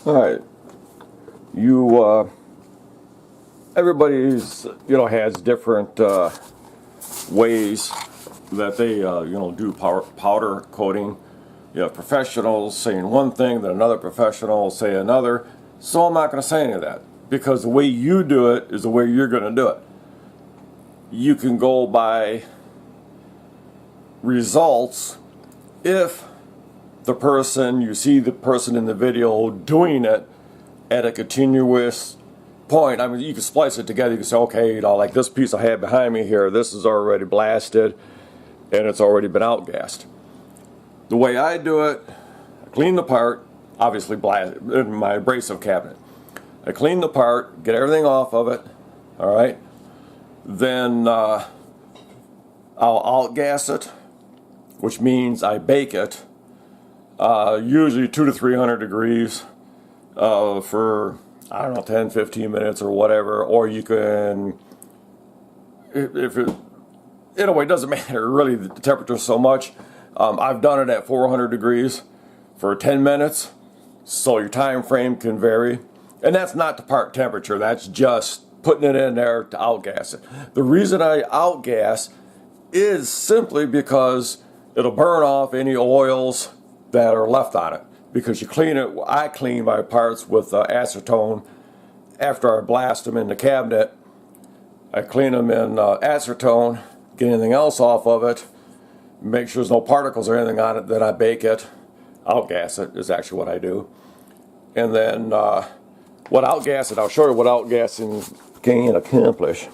All right, everybody's has different ways that they do powder coating. You have professionals saying one thing, then another professional will say another. So I'm not going to say any of that because the way you do it is the way you're going to do it. You can go by results if you see the person in the video doing it at a continuous point. I mean, you can splice it together. You can say, okay, like this piece I have behind me here, this is already blasted and it's already been outgassed. The way I do it, I clean the part, obviously blast in my abrasive cabinet. I clean the part, get everything off of it, all right? Then I'll outgas it, which means I bake it, usually 200 to 300 degrees for, I don't know, 10, 15 minutes or whatever. Or you can, if it, in a way, it doesn't matter really the temperature so much. I've done it at 400 degrees for 10 minutes, so your time frame can vary. And that's not the part temperature, that's just putting it in there to outgas it. The reason I outgas is simply because it'll burn off any oils that are left on it. Because you clean it, I clean my parts with acetone. After I blast them in the cabinet, I clean them in acetone, get anything else off of it, make sure there's no particles or anything on it, then I bake it. Outgas it is actually what I do. And then what outgassing, I'll show you what outgassing can accomplish.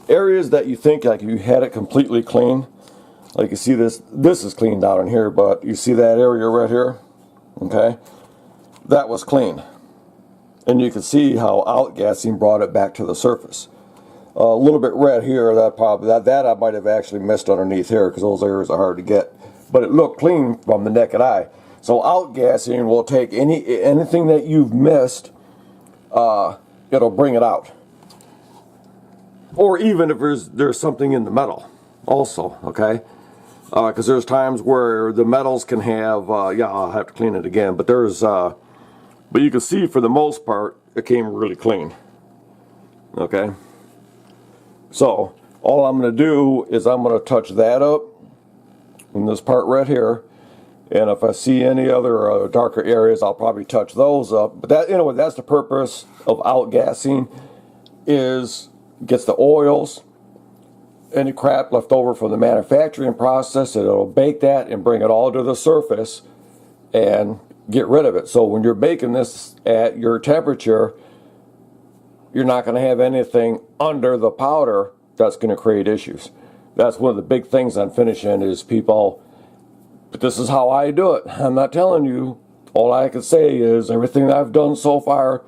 Areas that you think like you had it completely clean, like you see this is clean down in here, but you see that area right here, okay? That was clean. And you can see how outgassing brought it back to the surface. A little bit red here, that I might have actually missed underneath here because those areas are hard to get. But it looked clean from the naked eye. So outgassing will take anything that you've missed, it'll bring it out. Or even if there's something in the metal also, okay? Because there's times where the metals can have, yeah, I'll have to clean it again, but but you can see for the most part, it came really clean, okay? So, all I'm going to do is I'm going to touch that up in this part right here, and if I see any other darker areas, I'll probably touch those up. But that, anyway, that's the purpose of outgassing, is gets the oils, any crap left over from the manufacturing process, it'll bake that and bring it all to the surface and get rid of it. So when you're baking this at your temperature, you're not going to have anything under the powder that's going to create issues. That's one of the big things on finishing is people, but this is how I do it. I'm not telling you. All I can say is everything that I've done so far,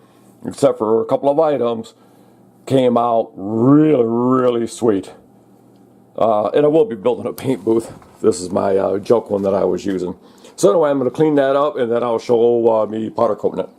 except for a couple of items, came out really, really sweet. And I will be building a paint booth. This is my joke one that I was using. So anyway, I'm going to clean that up and then I'll show me powder coating it.